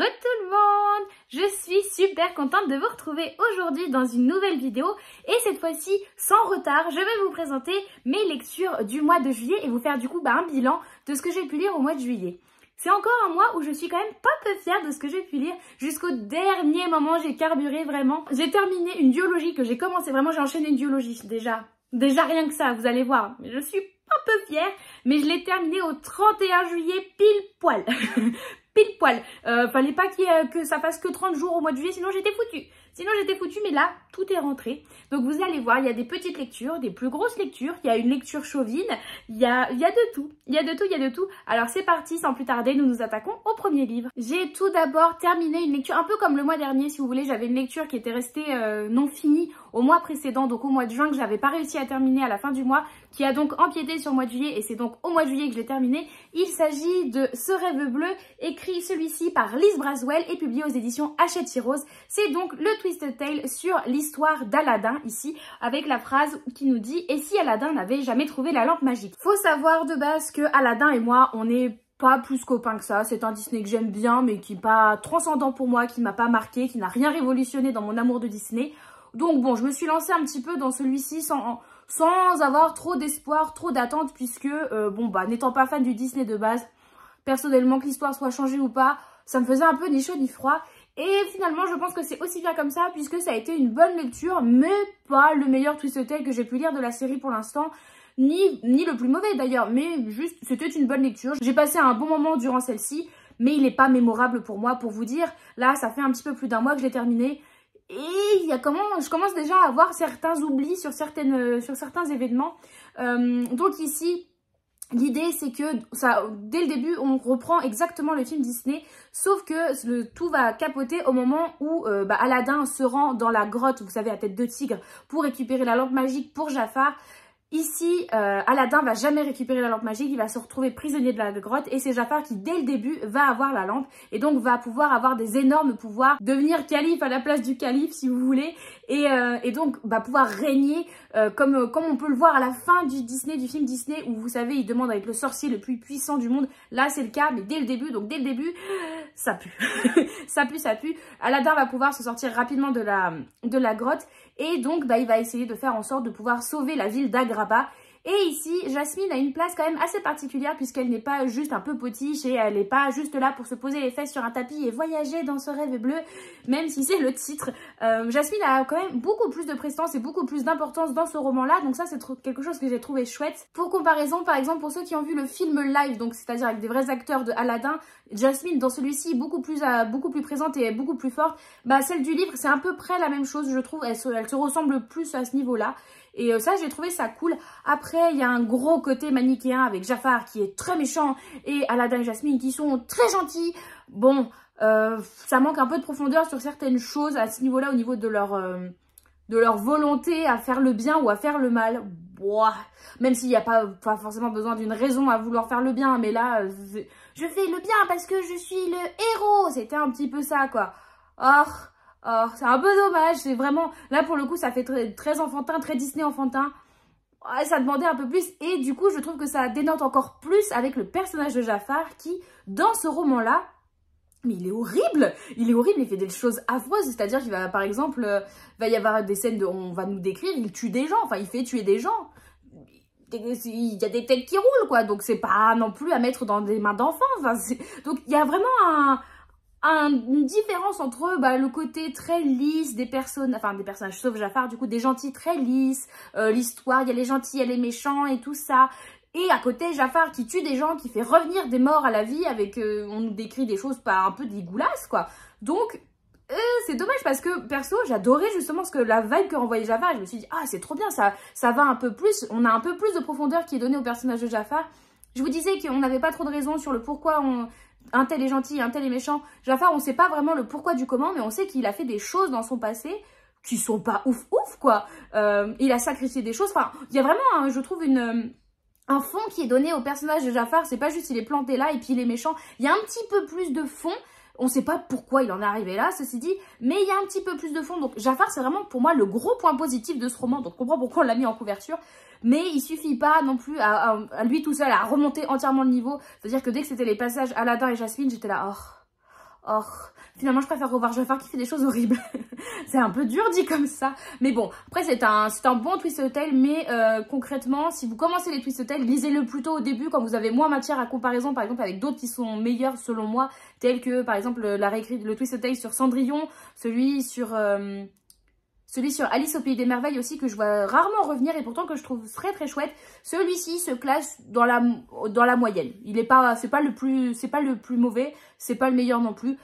Re tout le monde! Je suis super contente de vous retrouver aujourd'hui dans une nouvelle vidéo et cette fois-ci, sans retard, je vais vous présenter mes lectures du mois de juillet et vous faire du coup un bilan de ce que j'ai pu lire au mois de juillet. C'est encore un mois où je suis quand même pas peu fière de ce que j'ai pu lire. Jusqu'au dernier moment, j'ai carburé vraiment. J'ai terminé une duologie que j'ai commencé, vraiment j'ai enchaîné une duologie déjà. Déjà rien que ça, vous allez voir. Je suis pas peu fière, mais je l'ai terminée au 31 juillet pile poil. Pile poil. Fallait pas que ça fasse que 30 jours au mois de juillet, sinon j'étais foutue. Mais là, tout est rentré. Donc vous allez voir, il y a des petites lectures, des plus grosses lectures, il y a une lecture chauvine, il y a de tout. Il y a de tout. Alors c'est parti, sans plus tarder, nous nous attaquons au premier livre. J'ai tout d'abord terminé une lecture, un peu comme le mois dernier, si vous voulez. J'avais une lecture qui était restée non finie au mois précédent, donc au mois de juin, que j'avais pas réussi à terminer à la fin du mois, qui a donc empiété sur le mois de juillet, et c'est donc au mois de juillet que je l'ai terminé. Il s'agit de Ce rêve bleu, écrit celui-ci par Liz Braswell et publié aux éditions Hachette Rose. C'est donc le Twisted Tale sur l'histoire d'Aladin ici, avec la phrase qui nous dit « Et si Aladin n'avait jamais trouvé la lampe magique ?» Faut savoir de base que Aladin et moi, on n'est pas plus copains que ça. C'est un Disney que j'aime bien, mais qui n'est pas transcendant pour moi, qui m'a pas marqué, qui n'a rien révolutionné dans mon amour de Disney. Donc bon, je me suis lancée un petit peu dans celui-ci sans avoir trop d'espoir, trop d'attente, puisque n'étant pas fan du Disney de base, personnellement, que l'histoire soit changée ou pas, ça me faisait un peu ni chaud ni froid. Et finalement, je pense que c'est aussi bien comme ça, puisque ça a été une bonne lecture, mais pas le meilleur Twisted Tale que j'ai pu lire de la série pour l'instant, ni le plus mauvais d'ailleurs, mais juste, c'était une bonne lecture. J'ai passé un bon moment durant celle-ci, mais il n'est pas mémorable pour moi, pour vous dire. Là, ça fait un petit peu plus d'un mois que je l'ai terminé, et je commence déjà à avoir certains oublis sur certains événements. Donc ici, l'idée, c'est que dès le début, on reprend exactement le film Disney, sauf que tout va capoter au moment où Aladin se rend dans la grotte, vous savez, à tête de tigre, pour récupérer la lampe magique pour Jafar. Ici, Aladin va jamais récupérer la lampe magique, il va se retrouver prisonnier de la grotte et c'est Jafar qui, dès le début, va avoir la lampe et donc va pouvoir avoir des énormes pouvoirs, devenir calife à la place du calife, si vous voulez, et donc va pouvoir régner comme on peut le voir à la fin du film Disney, où vous savez, il demande à être le sorcier le plus puissant du monde. Là, c'est le cas, mais dès le début, ça pue. ça pue. Aladin va pouvoir se sortir rapidement de la grotte et donc il va essayer de faire en sorte de pouvoir sauver la ville d'Agrabah. Et ici, Jasmine a une place quand même assez particulière puisqu'elle n'est pas juste un peu potiche et elle n'est pas juste là pour se poser les fesses sur un tapis et voyager dans ce rêve bleu, même si c'est le titre. Jasmine a quand même beaucoup plus de prestance et beaucoup plus d'importance dans ce roman-là, donc ça c'est quelque chose que j'ai trouvé chouette. Pour comparaison, par exemple, pour ceux qui ont vu le film live, donc c'est-à-dire avec des vrais acteurs de Aladin, Jasmine dans celui-ci est beaucoup plus présente et beaucoup plus forte. Celle du livre, c'est à peu près la même chose, je trouve, elle se ressemble plus à ce niveau-là. Et ça, j'ai trouvé ça cool. Après, il y a un gros côté manichéen avec Jafar qui est très méchant et Aladin et Jasmine qui sont très gentils. Bon, ça manque un peu de profondeur sur certaines choses à ce niveau-là, au niveau de leur volonté à faire le bien ou à faire le mal. Boah, même s'il n'y a pas forcément besoin d'une raison à vouloir faire le bien. Mais là, je fais le bien parce que je suis le héros. C'était un petit peu ça, quoi. Oh, c'est un peu dommage, c'est vraiment... Là, pour le coup, ça fait très enfantin, très Disney enfantin. Ouais, ça demandait un peu plus. Et du coup, je trouve que ça dénote encore plus avec le personnage de Jafar qui, dans ce roman-là, mais il est horrible. Il fait des choses affreuses. C'est-à-dire qu'il va, par exemple, va y avoir des scènes on va nous décrire, il tue des gens. Enfin, il fait tuer des gens. Il y a des têtes qui roulent, quoi. Donc, c'est pas non plus à mettre dans des mains d'enfants. Enfin, donc, il y a vraiment une différence entre le côté très lisse des personnages, sauf Jafar, du coup des gentils très lisses, l'histoire, il y a les gentils, il y a les méchants et tout ça. Et à côté, Jafar qui tue des gens, qui fait revenir des morts à la vie avec, on nous décrit des choses pas un peu dégueulasses, quoi. Donc, c'est dommage parce que, perso, j'adorais justement la vibe que renvoyait Jafar. Et je me suis dit, ah, c'est trop bien, ça va un peu plus, on a un peu plus de profondeur qui est donnée au personnage de Jafar. Je vous disais qu'on n'avait pas trop de raisons sur le pourquoi un tel est gentil, un tel est méchant. Jafar, on ne sait pas vraiment le pourquoi du comment, mais on sait qu'il a fait des choses dans son passé qui sont pas ouf, quoi. Il a sacrifié des choses. Enfin, il y a vraiment, je trouve, un fond qui est donné au personnage de Jafar. C'est pas juste il est planté là et puis il est méchant. Il y a un petit peu plus de fond. On ne sait pas pourquoi il en est arrivé là, ceci dit, mais il y a un petit peu plus de fond. Donc Jafar, c'est vraiment pour moi le gros point positif de ce roman. Donc on comprend pourquoi on l'a mis en couverture. Mais il suffit pas non plus à lui tout seul à remonter entièrement le niveau. C'est-à-dire que dès que c'était les passages Aladin et Jasmine, j'étais là, oh, finalement je préfère revoir Jafar qui fait des choses horribles. C'est un peu dur dit comme ça. Mais bon, après c'est un bon Twisted Tale, mais concrètement, si vous commencez les Twisted Tale, lisez-le plutôt au début quand vous avez moins matière à comparaison, par exemple avec d'autres qui sont meilleurs selon moi, tels que par exemple le Twisted Tale sur Cendrillon, celui sur Alice au Pays des Merveilles aussi, que je vois rarement revenir et pourtant que je trouve très très chouette. Celui-ci se classe dans la moyenne. C'est pas le plus mauvais, c'est pas le meilleur non plus.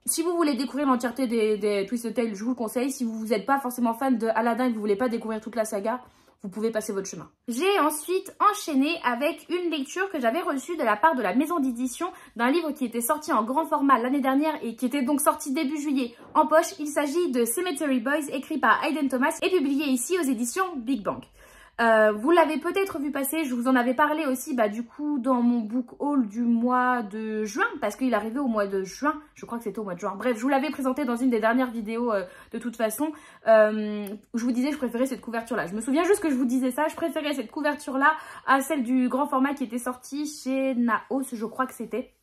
Si vous voulez découvrir l'entièreté des Twisted Tale, je vous le conseille. Si vous n'êtes pas forcément fan de Aladdin et que vous voulez pas découvrir toute la saga, vous pouvez passer votre chemin. J'ai ensuite enchaîné avec une lecture que j'avais reçue de la part de la maison d'édition d'un livre qui était sorti en grand format l'année dernière et qui était donc sorti début juillet en poche. Il s'agit de Cemetery Boys, écrit par Hayden Thomas et publié ici aux éditions Big Bang. Vous l'avez peut-être vu passer, je vous en avais parlé aussi du coup dans mon book haul du mois de juin, parce qu'il arrivait au mois de juin, je crois que c'était au mois de juin. Bref, je vous l'avais présenté dans une des dernières vidéos de toute façon, où je vous disais que je préférais cette couverture-là. Je me souviens juste que je vous disais ça, je préférais cette couverture-là à celle du grand format qui était sortie chez Naos, je crois que c'était.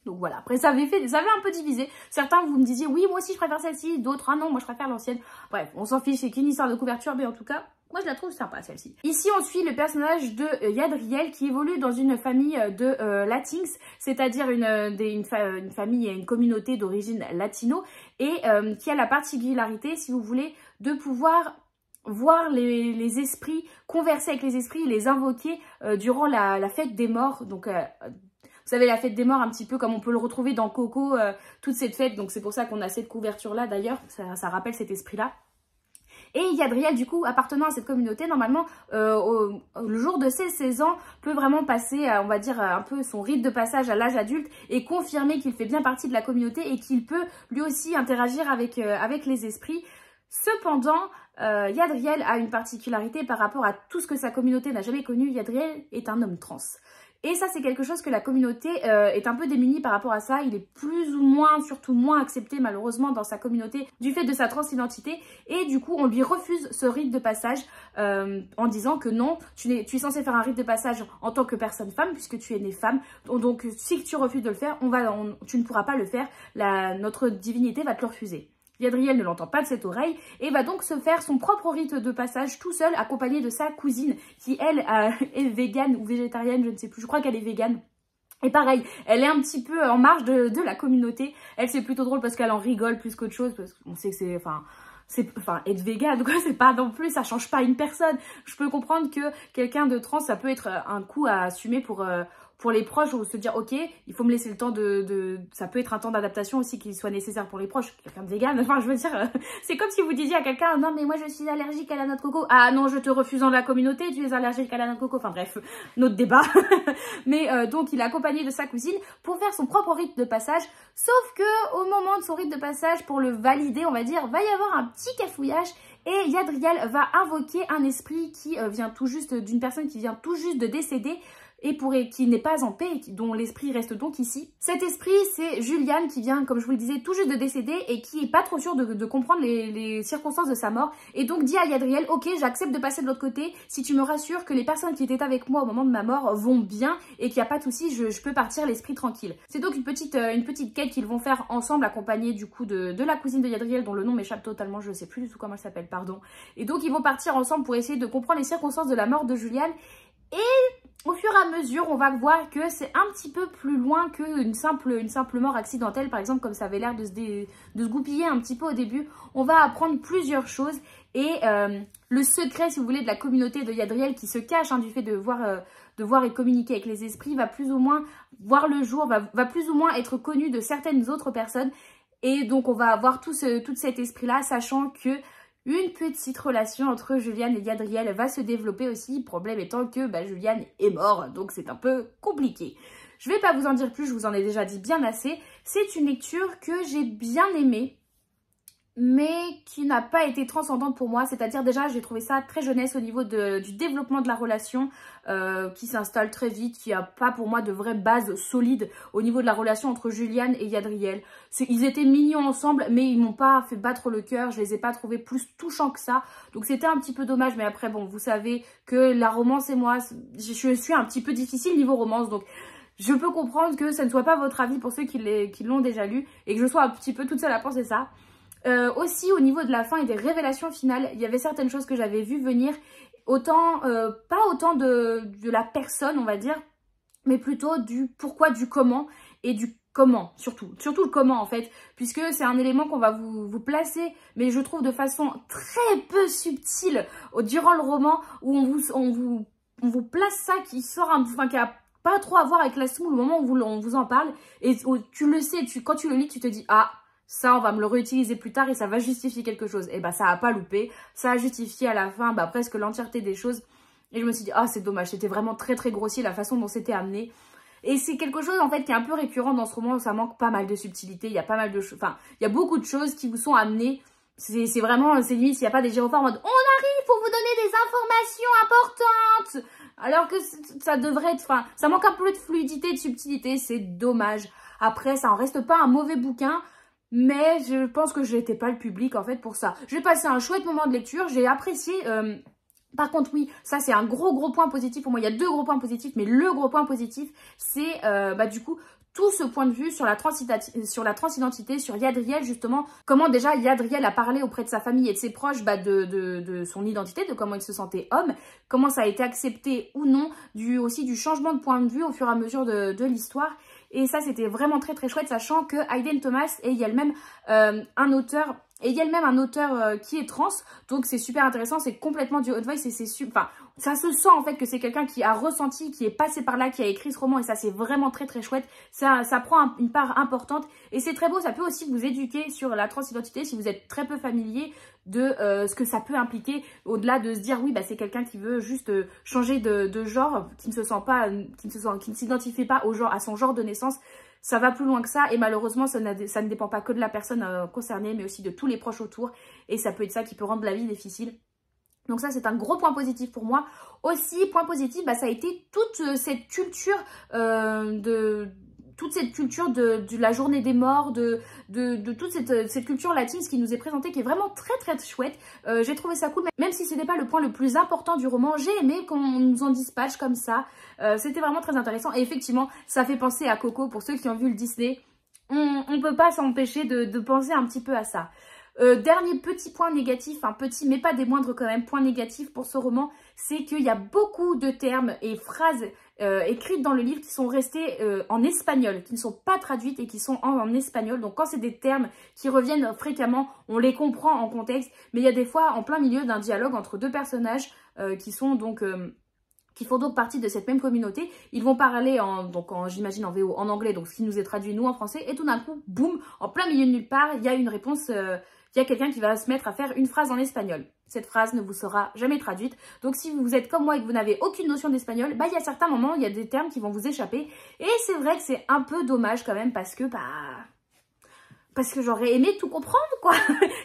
Donc voilà, après ça avait un peu divisé. Certains vous me disiez oui moi aussi je préfère celle-ci, d'autres ah non moi je préfère l'ancienne. Bref, on s'en fiche, c'est qu'une histoire de couverture, mais en tout cas moi je la trouve sympa celle-ci. Ici on suit le personnage de Yadriel qui évolue dans une famille de Latinx, c'est-à-dire une famille et une communauté d'origine latino et qui a la particularité, si vous voulez, de pouvoir voir les esprits, converser avec les esprits, les invoquer durant la fête des morts. Donc vous savez, la fête des morts, un petit peu comme on peut le retrouver dans Coco, toute cette fête. Donc c'est pour ça qu'on a cette couverture-là d'ailleurs, ça rappelle cet esprit-là. Et Yadriel, du coup, appartenant à cette communauté, normalement, le jour de ses 16 ans, peut vraiment passer, on va dire, un peu son rite de passage à l'âge adulte et confirmer qu'il fait bien partie de la communauté et qu'il peut lui aussi interagir avec les esprits. Cependant, Yadriel a une particularité par rapport à tout ce que sa communauté n'a jamais connu. Yadriel est un homme trans. Et ça, c'est quelque chose que la communauté est un peu démunie par rapport à ça. Il est plus ou moins, surtout moins accepté malheureusement dans sa communauté du fait de sa transidentité. Et du coup, on lui refuse ce rite de passage en disant que non, tu es censé faire un rite de passage en tant que personne femme puisque tu es née femme. Donc, si tu refuses de le faire, tu ne pourras pas le faire. Notre divinité va te le refuser. Yadriel ne l'entend pas de cette oreille et va donc se faire son propre rite de passage tout seul, accompagné de sa cousine qui, elle, est végane ou végétarienne, je ne sais plus, je crois qu'elle est végane. Et pareil, elle est un petit peu en marge de la communauté. Elle, c'est plutôt drôle parce qu'elle en rigole plus qu'autre chose, parce qu'on sait que c'est... être végane, quoi, c'est pas non plus, ça change pas une personne. Je peux comprendre que quelqu'un de trans, ça peut être un coup à assumer pour les proches, ou se dire ok, il faut me laisser le temps ça peut être un temps d'adaptation aussi qui soit nécessaire pour les proches. Quelqu'un de vegan, enfin je veux dire, c'est comme si vous disiez à quelqu'un non mais moi je suis allergique à la noix de coco. Ah non, je te refuse dans la communauté, tu es allergique à la noix de coco. Enfin bref, notre débat. Mais donc il est accompagné de sa cousine pour faire son propre rite de passage, sauf que au moment de son rite de passage, pour le valider on va dire, va y avoir un petit cafouillage. Et Yadriel va invoquer un esprit qui vient tout juste d'une personne qui vient tout juste de décéder et qui n'est pas en paix, dont l'esprit reste donc ici. Cet esprit, c'est Juliane qui vient, comme je vous le disais, tout juste de décéder et qui est pas trop sûre de comprendre les circonstances de sa mort. Et donc dit à Yadriel, ok, j'accepte de passer de l'autre côté si tu me rassures que les personnes qui étaient avec moi au moment de ma mort vont bien et qu'il n'y a pas de souci, je peux partir l'esprit tranquille. C'est donc une petite quête qu'ils vont faire ensemble, accompagnée du coup de la cousine de Yadriel, dont le nom m'échappe totalement, je ne sais plus du tout comment elle s'appelle, pardon. Et donc ils vont partir ensemble pour essayer de comprendre les circonstances de la mort de Juliane. Et au fur et à mesure, on va voir que c'est un petit peu plus loin qu'une simple mort accidentelle, par exemple, comme ça avait l'air de se goupiller un petit peu au début. On va apprendre plusieurs choses et le secret, si vous voulez, de la communauté de Yadriel qui se cache du fait de voir et communiquer avec les esprits, va plus ou moins voir le jour, va plus ou moins être connu de certaines autres personnes. Et donc, on va avoir tout cet esprit-là, sachant que une petite relation entre Juliane et Yadriel va se développer aussi, problème étant que Juliane est morte, donc c'est un peu compliqué. Je vais pas vous en dire plus, je vous en ai déjà dit bien assez. C'est une lecture que j'ai bien aimée, mais qui n'a pas été transcendante pour moi. C'est-à-dire déjà, j'ai trouvé ça très jeunesse au niveau du développement de la relation, qui s'installe très vite, qui n'a pas pour moi de vraie base solide au niveau de la relation entre Juliane et Yadriel. Ils étaient mignons ensemble, mais ils m'ont pas fait battre le cœur, je les ai pas trouvés plus touchants que ça. Donc c'était un petit peu dommage, mais après bon, vous savez que la romance et moi, je suis un petit peu difficile niveau romance, donc je peux comprendre que ça ne soit pas votre avis pour ceux qui l'ont déjà lu et que je sois un petit peu toute seule à penser ça. Aussi au niveau de la fin et des révélations finales, il y avait certaines choses que j'avais vues venir, pas autant de la personne on va dire, mais plutôt du pourquoi, du comment et du comment, surtout le comment en fait, puisque c'est un élément qu'on va vous placer, mais je trouve de façon très peu subtile durant le roman, où on vous place ça qui sort enfin qui a pas trop à voir avec la semoule au moment où on vous en parle, et tu le sais, quand tu le lis, tu te dis ah, ça on va me le réutiliser plus tard et ça va justifier quelque chose. Et bah ça a pas loupé, ça a justifié à la fin presque l'entièreté des choses. Et je me suis dit ah c'est dommage, c'était vraiment très très grossier la façon dont c'était amené. Et c'est quelque chose en fait qui est un peu récurrent dans ce roman, ça manque pas mal de subtilité, il y a pas mal de choses, enfin il y a beaucoup de choses qui vous sont amenées. C'est vraiment, c'est limite s'il n'y a pas des gyrophares en mode on arrive pour vous donner des informations importantes, alors que ça devrait être, enfin ça manque un peu de fluidité, de subtilité, c'est dommage. Après ça en reste pas un mauvais bouquin, mais je pense que je n'étais pas le public en fait pour ça. J'ai passé un chouette moment de lecture, j'ai apprécié. Par contre, oui, ça c'est un gros point positif pour moi. Il y a deux gros points positifs, mais le gros point positif, c'est du coup tout ce point de vue sur la transidentité, sur Yadriel justement. Comment déjà Yadriel a parlé auprès de sa famille et de ses proches de son identité, de comment il se sentait homme, comment ça a été accepté ou non, aussi du changement de point de vue au fur et à mesure de l'histoire. Et ça, c'était vraiment très très chouette, sachant que Hayden Thomas est elle-même un auteur qui est trans, donc c'est super intéressant, c'est complètement du hot voice et c'est super, enfin, ça se sent en fait que c'est quelqu'un qui a ressenti, qui est passé par là, qui a écrit ce roman, et ça c'est vraiment très très chouette, ça prend une part importante et c'est très beau. Ça peut aussi vous éduquer sur la transidentité si vous êtes très peu familier de ce que ça peut impliquer, au-delà de se dire oui bah c'est quelqu'un qui veut juste changer de genre, qui ne s'identifie pas au genre, à son genre de naissance. Ça va plus loin que ça et malheureusement ça ne dépend pas que de la personne concernée, mais aussi de tous les proches autour, et ça peut être ça qui peut rendre la vie difficile. Donc ça c'est un gros point positif pour moi. Aussi point positif, ça a été toute cette culture de la journée des morts, de toute cette culture latine, ce qui nous est présenté, qui est vraiment très très chouette. J'ai trouvé ça cool, même si ce n'est pas le point le plus important du roman, j'ai aimé qu'on nous en dispatche comme ça. C'était vraiment très intéressant et effectivement ça fait penser à Coco. Pour ceux qui ont vu le Disney, on ne peut pas s'empêcher de penser un petit peu à ça. Dernier petit point négatif, un petit mais pas des moindres quand même, point négatif pour ce roman, c'est qu'il y a beaucoup de termes et phrases écrites dans le livre qui sont restées en espagnol, qui ne sont pas traduites et qui sont en espagnol. Donc quand c'est des termes qui reviennent fréquemment, on les comprend en contexte, mais il y a des fois en plein milieu d'un dialogue entre deux personnages qui font donc partie de cette même communauté, ils vont parler j'imagine en VO, en anglais, donc ce qui nous est traduit nous en français, et tout d'un coup, boum, en plein milieu de nulle part, il y a une réponse, il y a quelqu'un qui va se mettre à faire une phrase en espagnol. Cette phrase ne vous sera jamais traduite, donc si vous êtes comme moi et que vous n'avez aucune notion d'espagnol, il y a certains moments, il y a des termes qui vont vous échapper, et c'est vrai que c'est un peu dommage quand même, parce que j'aurais aimé tout comprendre, quoi.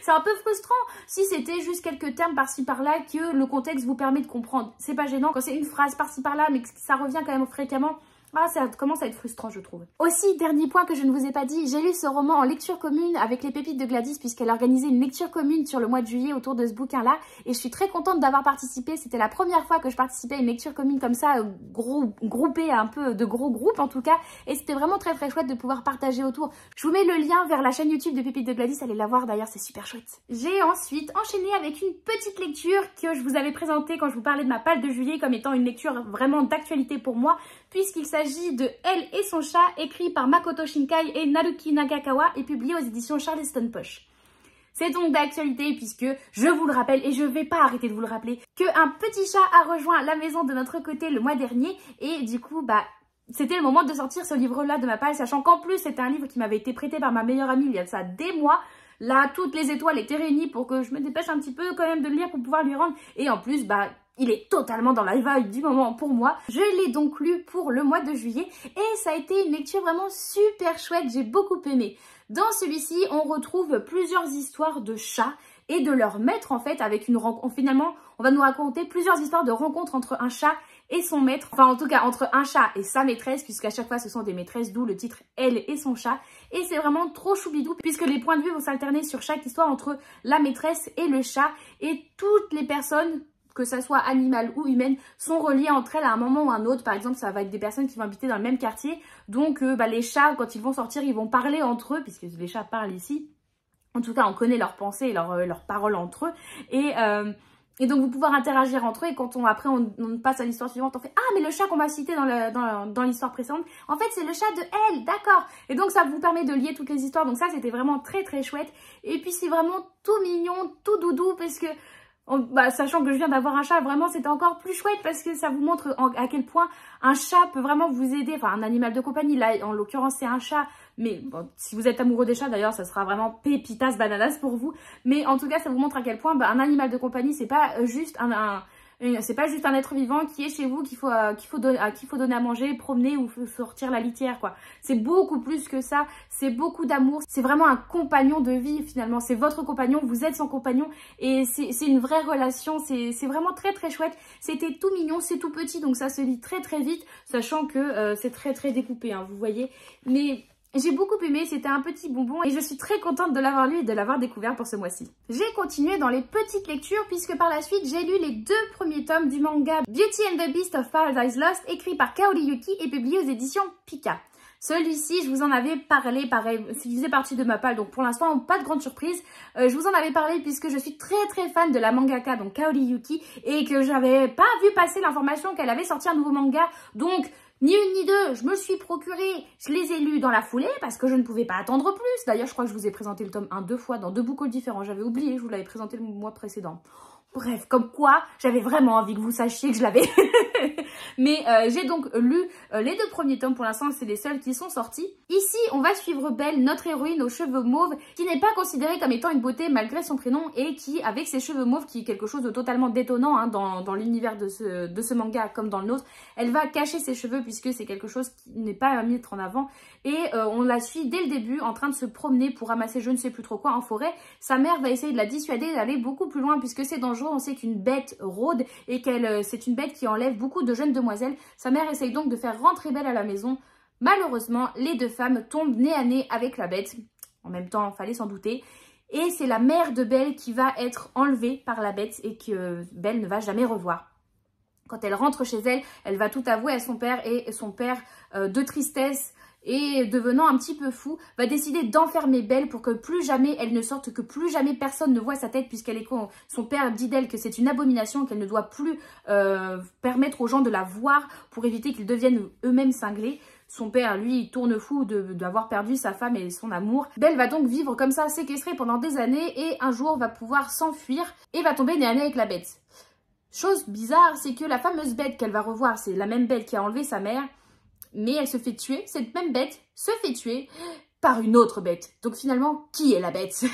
C'est un peu frustrant. Si c'était juste quelques termes par-ci par-là que le contexte vous permet de comprendre, c'est pas gênant. Quand c'est une phrase par-ci par-là, mais que ça revient quand même fréquemment, ça commence à être frustrant, je trouve. Aussi, dernier point que je ne vous ai pas dit, j'ai lu ce roman en lecture commune avec les pépites de Gladys, puisqu'elle a organisé une lecture commune sur le mois de juillet autour de ce bouquin-là, et je suis très contente d'avoir participé. C'était la première fois que je participais à une lecture commune comme ça, groupée, un peu de gros groupes en tout cas, et c'était vraiment très très chouette de pouvoir partager autour. Je vous mets le lien vers la chaîne YouTube de Pépites de Gladys, allez la voir d'ailleurs, c'est super chouette. J'ai ensuite enchaîné avec une petite lecture que je vous avais présentée quand je vous parlais de ma palle de juillet comme étant une lecture vraiment d'actualité pour moi, puisqu'il s'agit de Elle et son chat, écrit par Makoto Shinkai et Naruki Nagakawa et publié aux éditions Charleston Poche. C'est donc d'actualité puisque, je vous le rappelle et je ne vais pas arrêter de vous le rappeler, qu'un petit chat a rejoint la maison de notre côté le mois dernier et du coup, c'était le moment de sortir ce livre-là de ma palle, sachant qu'en plus c'était un livre qui m'avait été prêté par ma meilleure amie il y a de ça des mois. Là, toutes les étoiles étaient réunies pour que je me dépêche un petit peu quand même de le lire pour pouvoir lui rendre. Et en plus, il est totalement dans la vibe du moment pour moi. Je l'ai donc lu pour le mois de juillet et ça a été une lecture vraiment super chouette, j'ai beaucoup aimé. Dans celui-ci, on retrouve plusieurs histoires de chats et de leur maître en fait, avec une rencontre. Finalement, on va nous raconter plusieurs histoires de rencontres entre un chat et son maître, enfin en tout cas entre un chat et sa maîtresse, puisqu'à chaque fois ce sont des maîtresses, d'où le titre Elle et son chat. Et c'est vraiment trop choubidou puisque les points de vue vont s'alterner sur chaque histoire entre la maîtresse et le chat, et toutes les personnes que ça soit animale ou humaine, sont reliées entre elles à un moment ou à un autre. Par exemple, ça va être des personnes qui vont habiter dans le même quartier. Donc, les chats, quand ils vont sortir, ils vont parler entre eux, puisque les chats parlent ici. En tout cas, on connaît leurs pensées et leurs paroles entre eux. Et donc, vous pouvez interagir entre eux. Et quand après on passe à l'histoire suivante, on fait « Ah, mais le chat qu'on m'a cité dans l'histoire précédente, en fait, c'est le chat de elle, d'accord !» Et donc, ça vous permet de lier toutes les histoires. Donc ça, c'était vraiment très, très chouette. Et puis, c'est vraiment tout mignon, tout doudou, parce que sachant que je viens d'avoir un chat, vraiment c'était encore plus chouette parce que ça vous montre à quel point un chat peut vraiment vous aider, enfin un animal de compagnie, là en l'occurrence c'est un chat, mais bon, si vous êtes amoureux des chats d'ailleurs ça sera vraiment pépitas bananas pour vous, mais en tout cas ça vous montre à quel point un animal de compagnie c'est pas juste c'est pas juste un être vivant qui est chez vous, qu'il faut donner à manger, promener ou sortir la litière, quoi. C'est beaucoup plus que ça, c'est beaucoup d'amour, c'est vraiment un compagnon de vie finalement, c'est votre compagnon, vous êtes son compagnon et c'est une vraie relation, c'est vraiment très très chouette. C'était tout mignon, c'est tout petit donc ça se lit très très vite, sachant que c'est très très découpé, hein, vous voyez, mais... J'ai beaucoup aimé, c'était un petit bonbon et je suis très contente de l'avoir lu et de l'avoir découvert pour ce mois-ci. J'ai continué dans les petites lectures puisque par la suite j'ai lu les 2 premiers tomes du manga Beauty and the Beast of Paradise Lost écrit par Kaori Yuki et publié aux éditions Pika. Celui-ci, je vous en avais parlé, pareil, il faisait partie de ma palle, donc pour l'instant, pas de grande surprise. Je vous en avais parlé puisque je suis très très fan de la mangaka, donc Kaori Yuki, et que j'avais pas vu passer l'information qu'elle avait sorti un nouveau manga, donc... Ni une ni deux, je me suis procuré, je les ai lus dans la foulée parce que je ne pouvais pas attendre plus. D'ailleurs, je crois que je vous ai présenté le tome 1 2 fois dans 2 books différents. J'avais oublié, je vous l'avais présenté le mois précédent. Bref, comme quoi, j'avais vraiment envie que vous sachiez que je l'avais. Mais j'ai donc lu les 2 premiers tomes. Pour l'instant, c'est les seuls qui sont sortis. Ici, on va suivre Belle, notre héroïne aux cheveux mauves, qui n'est pas considérée comme étant une beauté malgré son prénom et qui, avec ses cheveux mauves, qui est quelque chose de totalement détonnant hein, dans l'univers de ce manga comme dans le nôtre, elle va cacher ses cheveux puisque c'est quelque chose qui n'est pas à mettre en avant. Et on la suit dès le début en train de se promener pour ramasser je ne sais plus trop quoi en forêt. Sa mère va essayer de la dissuader d'aller beaucoup plus loin puisque c'est dangereux. On sait qu'une bête rôde et c'est une bête qui enlève beaucoup de jeunes demoiselles. Sa mère essaye donc de faire rentrer Belle à la maison. Malheureusement, les 2 femmes tombent nez à nez avec la bête. En même temps, fallait s'en douter. Et c'est la mère de Belle qui va être enlevée par la bête et que Belle ne va jamais revoir. Quand elle rentre chez elle, elle va tout avouer à son père et son père, de tristesse et devenant un petit peu fou, va décider d'enfermer Belle pour que plus jamais elle ne sorte, que plus jamais personne ne voit sa tête puisqu'elle est con. Son père dit d'elle que c'est une abomination, qu'elle ne doit plus permettre aux gens de la voir pour éviter qu'ils deviennent eux-mêmes cinglés. Son père, lui, il tourne fou d'avoir perdu sa femme et son amour. Belle va donc vivre comme ça, séquestrée pendant des années et un jour va pouvoir s'enfuir et va tomber nez à nez avec la bête. Chose bizarre, c'est que la fameuse bête qu'elle va revoir, c'est la même bête qui a enlevé sa mère, mais elle se fait tuer, cette même bête se fait tuer par une autre bête. Donc finalement, qui est la bête?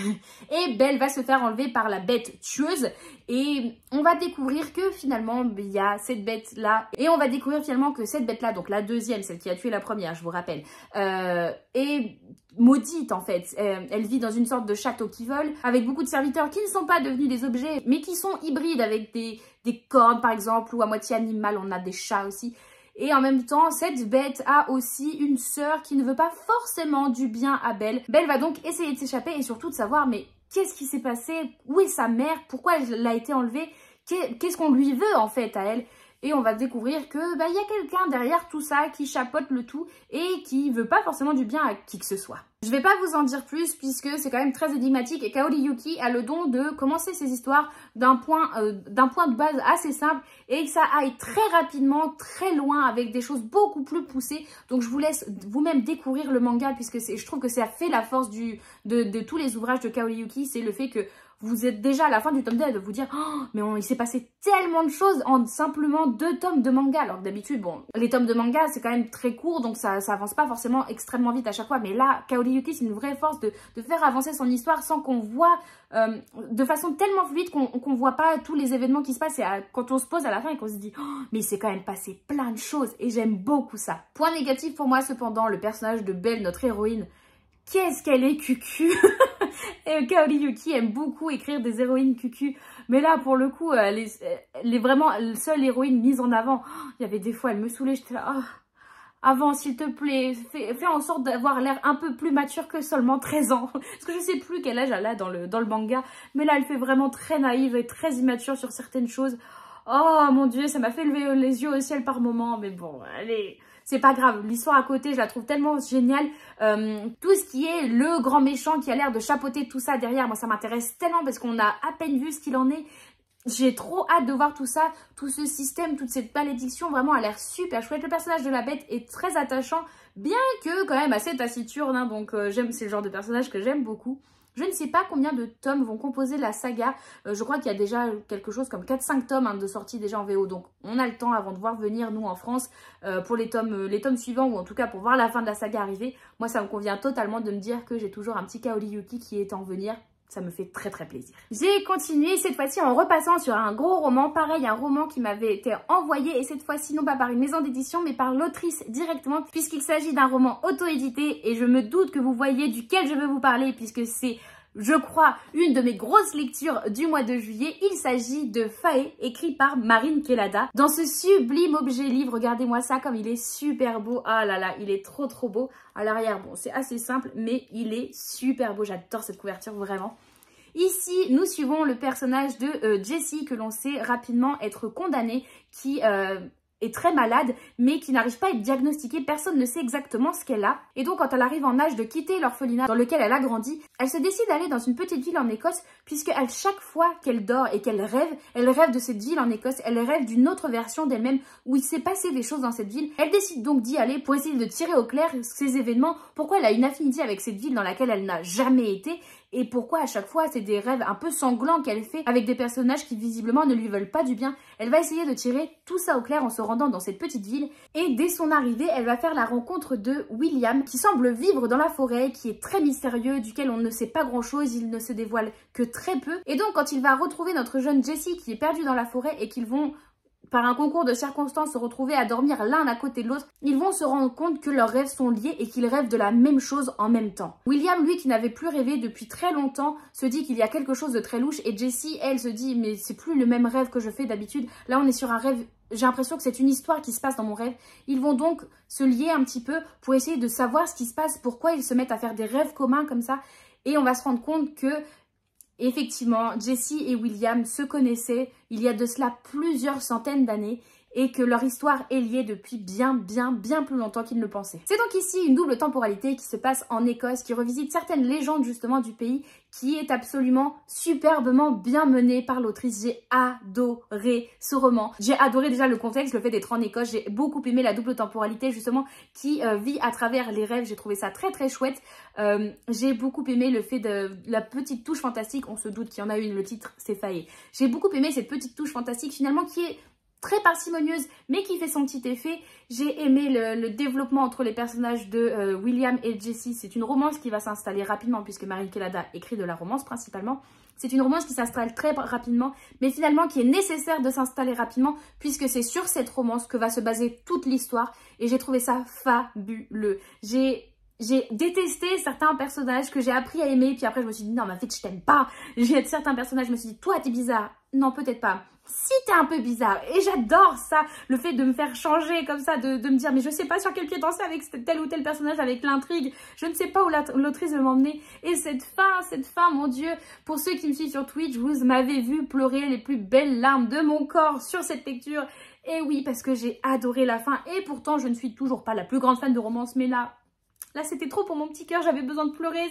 Et Belle va se faire enlever par la bête tueuse et on va découvrir que finalement, il y a cette bête-là. Et on va découvrir finalement que cette bête-là, donc la deuxième, celle qui a tué la première, je vous rappelle, est maudite en fait. Elle vit dans une sorte de château qui vole, avec beaucoup de serviteurs qui ne sont pas devenus des objets, mais qui sont hybrides avec des cornes par exemple, ou à moitié animales, on a des chats aussi. Et en même temps, cette bête a aussi une sœur qui ne veut pas forcément du bien à Belle. Belle va donc essayer de s'échapper et surtout de savoir, mais qu'est-ce qui s'est passé? Où est sa mère? Pourquoi elle a été enlevée? Qu'est-ce qu'on lui veut en fait à elle? Et on va découvrir que y a quelqu'un derrière tout ça qui chapeaute le tout et qui veut pas forcément du bien à qui que ce soit. Je vais pas vous en dire plus puisque c'est quand même très énigmatique et Kaori Yuki a le don de commencer ses histoires d'un point de base assez simple et que ça aille très rapidement, très loin avec des choses beaucoup plus poussées. Donc je vous laisse vous-même découvrir le manga puisque je trouve que ça fait la force de tous les ouvrages de Kaori Yuki, c'est le fait que vous êtes déjà à la fin du tome 2 de vous dire oh, mais il s'est passé tellement de choses en simplement 2 tomes de manga. Alors que d'habitude, bon, les tomes de manga, c'est quand même très court, donc ça avance pas forcément extrêmement vite à chaque fois. Mais là, Kaori Yuki, c'est une vraie force de faire avancer son histoire sans qu'on voit de façon tellement fluide qu'on voit pas tous les événements qui se passent. Et quand on se pose à la fin et qu'on se dit oh, mais il s'est quand même passé plein de choses. Et j'aime beaucoup ça. Point négatif pour moi, cependant, le personnage de Belle, notre héroïne, qu'est-ce qu'elle est cucu. Et Kaori Yuki aime beaucoup écrire des héroïnes cucu. Mais là, pour le coup, elle est vraiment la seule héroïne mise en avant. Il y avait des fois, elle me saoulait. J'étais là, oh, avant, s'il te plaît, fais en sorte d'avoir l'air un peu plus mature que seulement 13 ans. Parce que je sais plus quel âge elle a dans le manga. Mais là, elle fait vraiment très naïve et très immature sur certaines choses. Oh mon Dieu, ça m'a fait lever les yeux au ciel par moments. Mais bon, allez, c'est pas grave. L'histoire à côté, je la trouve tellement géniale. Tout ce qui est le grand méchant qui a l'air de chapeauter tout ça derrière, moi ça m'intéresse tellement parce qu'on a à peine vu ce qu'il en est. J'ai trop hâte de voir tout ça, tout ce système, toute cette malédiction, vraiment a l'air super chouette. Le personnage de la bête est très attachant, bien que quand même assez taciturne, hein, donc c'est le genre de personnage que j'aime beaucoup. Je ne sais pas combien de tomes vont composer la saga, je crois qu'il y a déjà quelque chose comme 4-5 tomes hein, de sortie déjà en VO, donc on a le temps avant de voir venir nous en France pour les tomes suivants, ou en tout cas pour voir la fin de la saga arriver. Moi ça me convient totalement de me dire que j'ai toujours un petit Kaori Yuki qui est en venir. Ça me fait très très plaisir. J'ai continué cette fois-ci en repassant sur un gros roman. Pareil, un roman qui m'avait été envoyé et cette fois-ci non pas par une maison d'édition mais par l'autrice directement puisqu'il s'agit d'un roman auto-édité et je me doute que vous voyez duquel je veux vous parler puisque c'est, je crois, une de mes grosses lectures du mois de juillet. Il s'agit de Fae, écrit par Marine Kelada. Dans ce sublime objet livre, regardez-moi ça comme il est super beau. Ah là là, il est trop trop beau. À l'arrière, bon, c'est assez simple, mais il est super beau. J'adore cette couverture, vraiment. Ici, nous suivons le personnage de Jessie, que l'on sait rapidement être condamnée, qui est très malade, mais qui n'arrive pas à être diagnostiquée. Personne ne sait exactement ce qu'elle a. Et donc, quand elle arrive en âge de quitter l'orphelinat dans lequel elle a grandi, elle se décide d'aller dans une petite ville en Écosse, puisque chaque fois qu'elle dort et qu'elle rêve de cette ville en Écosse, elle rêve d'une autre version d'elle-même, où il s'est passé des choses dans cette ville. Elle décide donc d'y aller pour essayer de tirer au clair ces événements, pourquoi elle a une affinité avec cette ville dans laquelle elle n'a jamais été, et pourquoi à chaque fois c'est des rêves un peu sanglants qu'elle fait avec des personnages qui visiblement ne lui veulent pas du bien. Elle va essayer de tirer tout ça au clair en se rendant dans cette petite ville et dès son arrivée elle va faire la rencontre de William qui semble vivre dans la forêt, qui est très mystérieux, duquel on ne sait pas grand chose, il ne se dévoile que très peu. Et donc quand il va retrouver notre jeune Jessie qui est perdue dans la forêt et qu'ils vont par un concours de circonstances se retrouver à dormir l'un à côté de l'autre, ils vont se rendre compte que leurs rêves sont liés et qu'ils rêvent de la même chose en même temps. William, lui, qui n'avait plus rêvé depuis très longtemps, se dit qu'il y a quelque chose de très louche et Jessie, elle, se dit mais c'est plus le même rêve que je fais d'habitude. Là, on est sur un rêve, j'ai l'impression que c'est une histoire qui se passe dans mon rêve. Ils vont donc se lier un petit peu pour essayer de savoir ce qui se passe, pourquoi ils se mettent à faire des rêves communs comme ça. Et on va se rendre compte que effectivement, Jessie et William se connaissaient il y a de cela plusieurs centaines d'années et que leur histoire est liée depuis bien plus longtemps qu'ils ne le pensaient. C'est donc ici une double temporalité qui se passe en Écosse, qui revisite certaines légendes justement du pays, qui est absolument superbement bien menée par l'autrice. J'ai adoré ce roman. J'ai adoré déjà le contexte, le fait d'être en Écosse. J'ai beaucoup aimé la double temporalité justement qui vit à travers les rêves. J'ai trouvé ça très chouette. J'ai beaucoup aimé le fait de la petite touche fantastique. On se doute qu'il y en a une, le titre c'est Fae. J'ai beaucoup aimé cette petite touche fantastique finalement qui est très parcimonieuse mais qui fait son petit effet. J'ai aimé le développement entre les personnages de William et Jessie. C'est une romance qui va s'installer rapidement puisque Marine Kelada écrit de la romance principalement. C'est une romance qui s'installe très rapidement mais finalement qui est nécessaire de s'installer rapidement puisque c'est sur cette romance que va se baser toute l'histoire et j'ai trouvé ça fabuleux. J'ai détesté certains personnages que j'ai appris à aimer puis après je me suis dit non mais en fait je t'aime pas. J'ai certains personnages, je me suis dit toi t'es bizarre. Non peut-être pas. Si t'es un peu bizarre et j'adore ça, le fait de me faire changer comme ça, de me dire mais je sais pas sur quel pied danser avec tel ou tel personnage, avec l'intrigue, je ne sais pas où l'autrice veut m'emmener. Et cette fin, mon Dieu, pour ceux qui me suivent sur Twitch, vous m'avez vu pleurer les plus belles larmes de mon corps sur cette lecture. Et oui, parce que j'ai adoré la fin et pourtant je ne suis toujours pas la plus grande fan de romance, mais là c'était trop pour mon petit cœur, j'avais besoin de pleurer,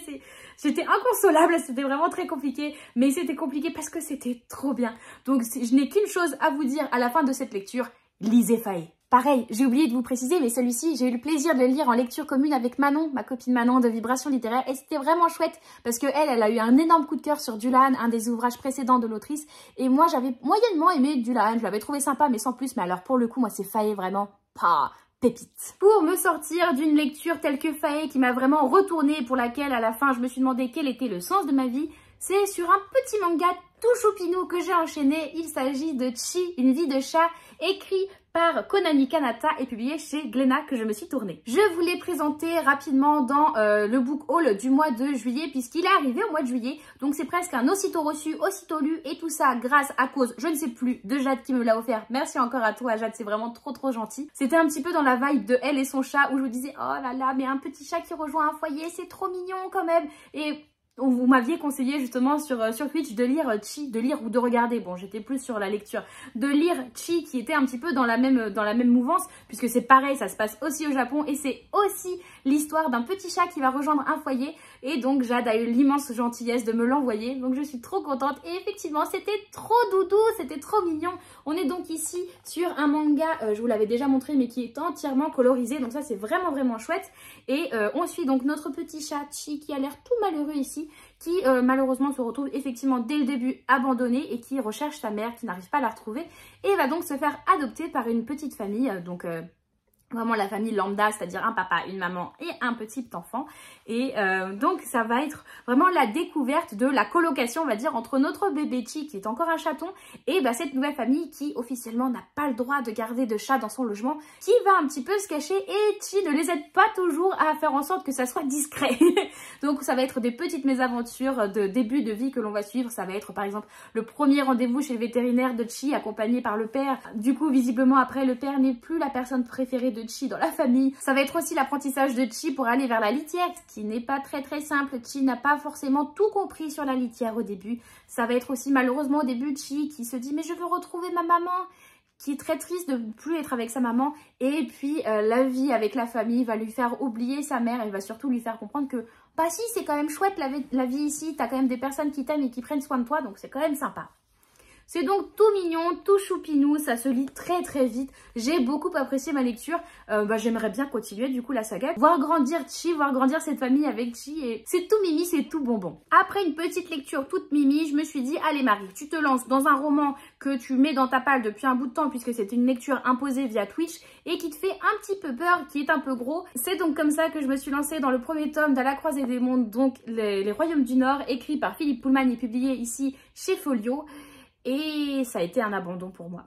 j'étais inconsolable, c'était vraiment très compliqué, mais c'était compliqué parce que c'était trop bien. Donc je n'ai qu'une chose à vous dire à la fin de cette lecture, lisez Fae. Pareil, j'ai oublié de vous préciser, mais celui-ci, j'ai eu le plaisir de le lire en lecture commune avec Manon, ma copine Manon de Vibration Littéraire, et c'était vraiment chouette, parce que elle a eu un énorme coup de cœur sur Dulan, un des ouvrages précédents de l'autrice, et moi j'avais moyennement aimé Dulan, je l'avais trouvé sympa, mais sans plus, mais alors pour le coup, moi c'est Fae vraiment pas pépite. Pour me sortir d'une lecture telle que Fae qui m'a vraiment retournée, pour laquelle à la fin je me suis demandé quel était le sens de ma vie, c'est sur un petit manga tout choupinou que j'ai enchaîné. Il s'agit de Chi, une vie de chat, écrit par Konami Kanata et publié chez Glénat que je me suis tournée. Je vous l'ai présenté rapidement dans le book haul du mois de juillet puisqu'il est arrivé au mois de juillet. Donc c'est presque un aussitôt reçu, aussitôt lu et tout ça grâce à cause, je ne sais plus, de Jade qui me l'a offert. Merci encore à toi Jade, c'est vraiment trop gentil. C'était un petit peu dans la vibe de Elle et son chat où je vous disais oh là là mais un petit chat qui rejoint un foyer c'est trop mignon quand même. Et vous m'aviez conseillé justement sur Twitch de lire Chi, de lire ou de regarder, bon j'étais plus sur la lecture, de lire Chi qui était un petit peu dans la même mouvance, puisque c'est pareil, ça se passe aussi au Japon et c'est aussi l'histoire d'un petit chat qui va rejoindre un foyer, et donc Jade a eu l'immense gentillesse de me l'envoyer, donc je suis trop contente, et effectivement c'était trop doudou, c'était trop mignon. On est donc ici sur un manga, je vous l'avais déjà montré, mais qui est entièrement colorisé, donc ça c'est vraiment chouette, et on suit donc notre petit chat Chi qui a l'air tout malheureux ici, qui malheureusement se retrouve effectivement dès le début abandonné et qui recherche sa mère qui n'arrive pas à la retrouver et va donc se faire adopter par une petite famille, vraiment la famille lambda, c'est-à-dire un papa, une maman et un petit enfant. Et donc ça va être vraiment la découverte de la colocation, on va dire, entre notre bébé Chi qui est encore un chaton et cette nouvelle famille qui officiellement n'a pas le droit de garder de chat dans son logement, qui va un petit peu se cacher, et Chi ne les aide pas toujours à faire en sorte que ça soit discret. Donc ça va être des petites mésaventures de début de vie que l'on va suivre. Ça va être par exemple le premier rendez-vous chez le vétérinaire de Chi accompagné par le père. Du coup visiblement après le père n'est plus la personne préférée de Chi dans la famille. Ça va être aussi l'apprentissage de Chi pour aller vers la litière, ce qui n'est pas très simple. Chi n'a pas forcément tout compris sur la litière au début. Ça va être aussi malheureusement au début Chi qui se dit mais je veux retrouver ma maman, qui est très triste de ne plus être avec sa maman, et puis la vie avec la famille va lui faire oublier sa mère, et va surtout lui faire comprendre que bah si, c'est quand même chouette la vie ici, t'as quand même des personnes qui t'aiment et qui prennent soin de toi, donc c'est quand même sympa. C'est donc tout mignon, tout choupinou, ça se lit très vite. J'ai beaucoup apprécié ma lecture. J'aimerais bien continuer du coup la saga. Voir grandir Chi, voir grandir cette famille avec Chi. Et c'est tout mimi, c'est tout bonbon. Après une petite lecture toute mimi, je me suis dit, allez Marie, tu te lances dans un roman que tu mets dans ta palle depuis un bout de temps, puisque c'est une lecture imposée via Twitch et qui te fait un petit peu peur, qui est un peu gros. C'est donc comme ça que je me suis lancée dans le premier tome d'À la croisée des mondes, donc les Royaumes du Nord, écrit par Philippe Pullman et publié ici chez Folio. Et ça a été un abandon pour moi.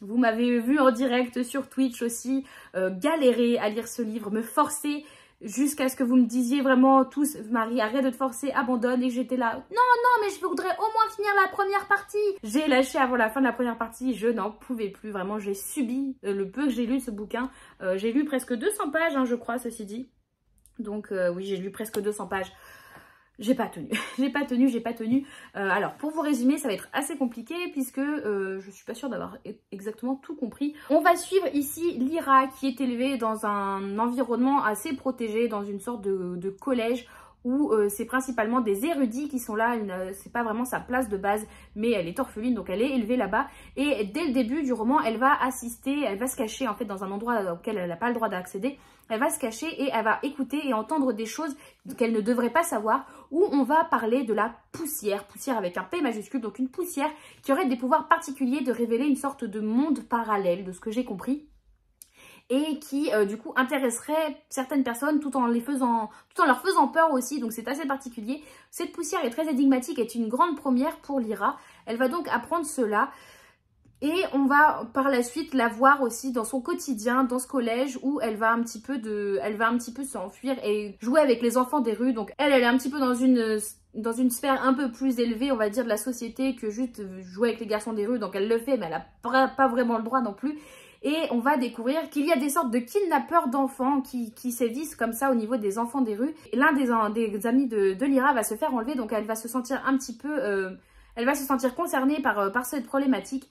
Vous m'avez vu en direct sur Twitch aussi, galérer à lire ce livre, me forcer jusqu'à ce que vous me disiez vraiment tous, Marie, arrête de te forcer, abandonne. Et j'étais là, non, mais je voudrais au moins finir la première partie. J'ai lâché avant la fin de la première partie, je n'en pouvais plus, vraiment, j'ai subi le peu que j'ai lu de ce bouquin. J'ai lu presque 200 pages, je crois, ceci dit. Donc oui, j'ai lu presque 200 pages. J'ai pas tenu, j'ai pas tenu. Alors, pour vous résumer, ça va être assez compliqué puisque je suis pas sûre d'avoir exactement tout compris. On va suivre ici Lyra qui est élevée dans un environnement assez protégé, dans une sorte de collège où c'est principalement des érudits qui sont là. C'est pas vraiment sa place de base, mais elle est orpheline, donc elle est élevée là-bas. Et dès le début du roman, elle va assister, elle va se cacher en fait dans un endroit auquel elle n'a pas le droit d'accéder. Elle va se cacher et elle va écouter et entendre des choses qu'elle ne devrait pas savoir, où on va parler de la poussière, poussière avec un P majuscule, donc une poussière qui aurait des pouvoirs particuliers de révéler une sorte de monde parallèle, de ce que j'ai compris. Et qui du coup intéresserait certaines personnes tout en leur faisant peur aussi, donc c'est assez particulier. Cette poussière est très énigmatique, est une grande première pour Lyra. Elle va donc apprendre cela et on va par la suite la voir aussi dans son quotidien, dans ce collège où elle va un petit peu s'enfuir et jouer avec les enfants des rues. Donc elle est un petit peu dans une sphère un peu plus élevée, on va dire, de la société que juste jouer avec les garçons des rues. Donc elle le fait, mais elle n'a pas vraiment le droit non plus. Et on va découvrir qu'il y a des sortes de kidnappeurs d'enfants qui sévissent comme ça au niveau des enfants des rues. Et l'un des amis de Lyra va se faire enlever, donc elle va se sentir un petit peu... elle va se sentir concernée par cette problématique.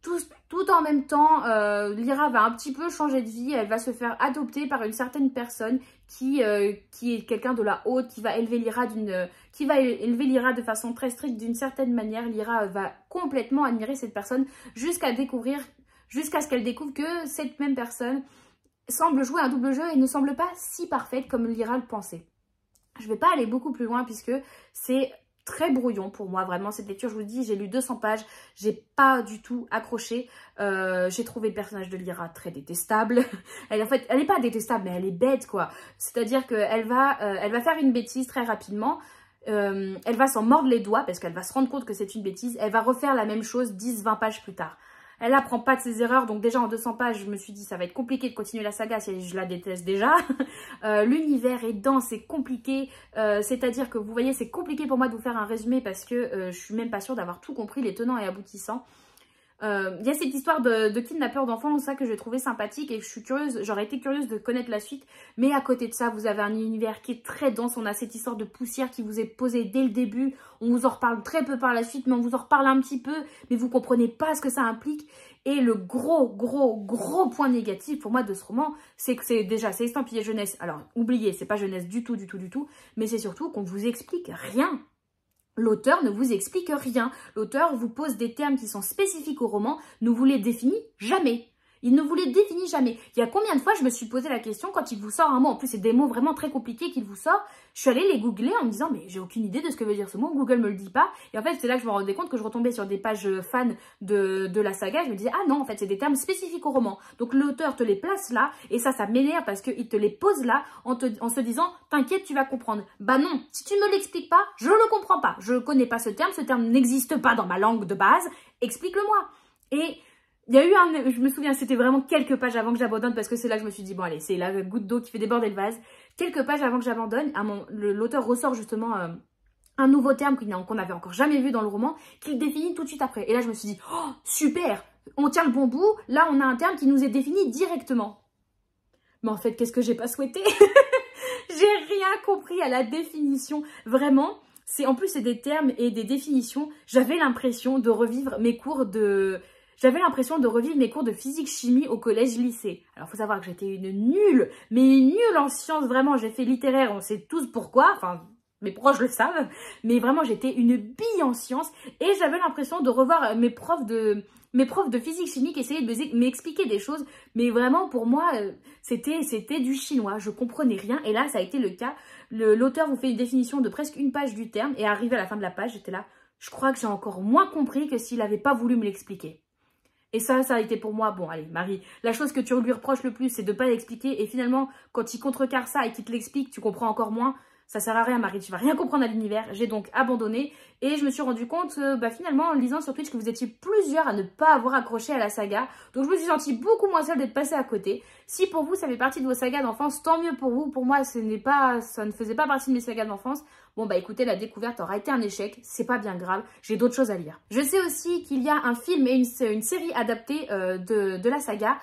Tout en même temps, Lyra va un petit peu changer de vie. Elle va se faire adopter par une certaine personne qui est quelqu'un de la haute, qui va élever Lyra de façon très stricte d'une certaine manière. Lyra va complètement admirer cette personne jusqu'à ce qu'elle découvre que cette même personne semble jouer un double jeu et ne semble pas si parfaite comme Lyra le pensait. Je ne vais pas aller beaucoup plus loin puisque c'est très brouillon pour moi, vraiment, cette lecture. Je vous dis, j'ai lu 200 pages, j'ai pas du tout accroché. J'ai trouvé le personnage de Lyra très détestable. En fait, elle n'est pas détestable, mais elle est bête, quoi. C'est-à-dire qu'elle va faire une bêtise très rapidement. Elle va s'en mordre les doigts parce qu'elle va se rendre compte que c'est une bêtise. Elle va refaire la même chose 10-20 pages plus tard. Elle n'apprend pas de ses erreurs, donc déjà en 200 pages, je me suis dit ça va être compliqué de continuer la saga si je la déteste déjà. L'univers est dense, c'est compliqué, c'est-à-dire que vous voyez, c'est compliqué pour moi de vous faire un résumé parce que je suis même pas sûre d'avoir tout compris, les tenants et aboutissants. Il y a cette histoire de kidnappeur d'enfants, ça que j'ai trouvé sympathique et je suis curieuse, j'aurais été curieuse de connaître la suite. Mais à côté de ça, vous avez un univers qui est très dense. On a cette histoire de poussière qui vous est posée dès le début. On vous en reparle très peu par la suite, mais on vous en reparle un petit peu. Mais vous comprenez pas ce que ça implique. Et le gros point négatif pour moi de ce roman, c'est que c'est estampillé jeunesse. Alors, oubliez, c'est pas jeunesse du tout. Mais c'est surtout qu'on vous explique rien. L'auteur ne vous explique rien. L'auteur vous pose des termes qui sont spécifiques au roman, ne vous les définit jamais. Il ne vous les définit jamais. Il y a combien de fois je me suis posé la question quand il vous sort un mot, en plus c'est des mots vraiment très compliqués qu'il vous sort, je suis allée les googler en me disant mais j'ai aucune idée de ce que veut dire ce mot, Google me le dit pas. Et en fait c'est là que je me rendais compte que je retombais sur des pages fans de la saga, je me disais ah non en fait c'est des termes spécifiques au roman. Donc l'auteur te les place là et ça m'énerve parce qu'il te les pose là en se disant t'inquiète tu vas comprendre. Bah non, si tu ne me l'expliques pas, je le comprends pas. Je connais pas ce terme n'existe pas dans ma langue de base, explique-le-moi. Et il y a eu je me souviens, c'était vraiment quelques pages avant que j'abandonne parce que c'est là que je me suis dit, bon allez, c'est la goutte d'eau qui fait déborder le vase. Quelques pages avant que j'abandonne, l'auteur ressort justement un nouveau terme qu'on n'avait encore jamais vu dans le roman, qu'il définit tout de suite après. Et là je me suis dit, oh super, on tient le bon bout, là on a un terme qui nous est défini directement. Mais en fait, qu'est-ce que j'ai pas souhaité? J'ai rien compris à la définition, vraiment. En plus, c'est des termes et des définitions. J'avais l'impression de revivre mes cours de... J'avais l'impression de revivre mes cours de physique-chimie au collège-lycée. Alors, il faut savoir que j'étais une nulle, mais une nulle en sciences, vraiment. J'ai fait littéraire, on sait tous pourquoi, enfin, mes proches le savent. Mais vraiment, j'étais une bille en sciences et j'avais l'impression de revoir mes profs de physique-chimie qui essayaient de m'expliquer des choses. Mais vraiment, pour moi, c'était du chinois. Je comprenais rien et là, ça a été le cas. L'auteur vous fait une définition de presque une page du terme et arrivé à la fin de la page, j'étais là. Je crois que j'ai encore moins compris que s'il n'avait pas voulu me l'expliquer. Et ça a été pour moi, bon allez Marie, la chose que tu lui reproches le plus c'est de ne pas l'expliquer et finalement quand il contrecarre ça et qu'il te l'explique, tu comprends encore moins. Ça sert à rien Marie, tu vas rien comprendre à l'univers. J'ai donc abandonné et je me suis rendu compte finalement en lisant sur Twitch que vous étiez plusieurs à ne pas avoir accroché à la saga. Donc je me suis sentie beaucoup moins seule d'être passée à côté. Si pour vous ça fait partie de vos sagas d'enfance, tant mieux pour vous. Pour moi ça ne faisait pas partie de mes sagas d'enfance. Bon bah écoutez, la découverte aura été un échec, c'est pas bien grave, j'ai d'autres choses à lire. Je sais aussi qu'il y a un film et une série adaptée de la saga.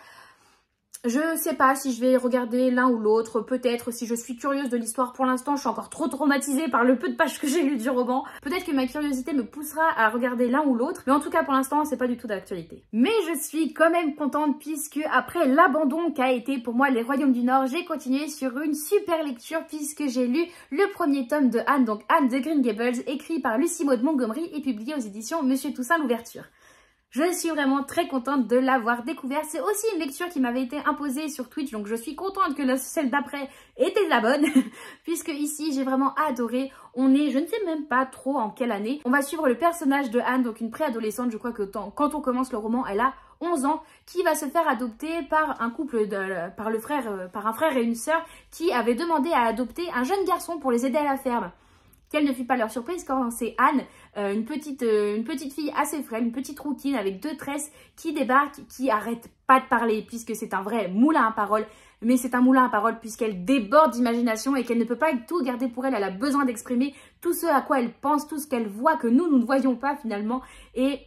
Je sais pas si je vais regarder l'un ou l'autre, peut-être si je suis curieuse de l'histoire. Pour l'instant, je suis encore trop traumatisée par le peu de pages que j'ai lues du roman. Peut-être que ma curiosité me poussera à regarder l'un ou l'autre, mais en tout cas pour l'instant, c'est pas du tout d'actualité. Mais je suis quand même contente puisque après l'abandon qu'a été pour moi Les Royaumes du Nord, j'ai continué sur une super lecture puisque j'ai lu le premier tome de Anne, donc Anne de Green Gables, écrit par Lucie Maud Montgomery et publié aux éditions Monsieur Toussaint l'Ouverture. Je suis vraiment très contente de l'avoir découvert. C'est aussi une lecture qui m'avait été imposée sur Twitch, donc je suis contente que celle d'après était la bonne, puisque ici j'ai vraiment adoré. On est, je ne sais même pas trop en quelle année. On va suivre le personnage de Anne, donc une préadolescente, je crois que quand on commence le roman, elle a 11 ans, qui va se faire adopter par un couple, par un frère et une sœur, qui avaient demandé à adopter un jeune garçon pour les aider à la ferme. Quelle ne fut pas leur surprise quand c'est Anne, une petite fille assez frêle, une petite rouquine avec 2 tresses qui débarque, qui arrête pas de parler puisque c'est un vrai moulin à paroles. Mais c'est un moulin à paroles puisqu'elle déborde d'imagination et qu'elle ne peut pas tout garder pour elle. Elle a besoin d'exprimer tout ce à quoi elle pense, tout ce qu'elle voit que nous ne voyons pas finalement. Et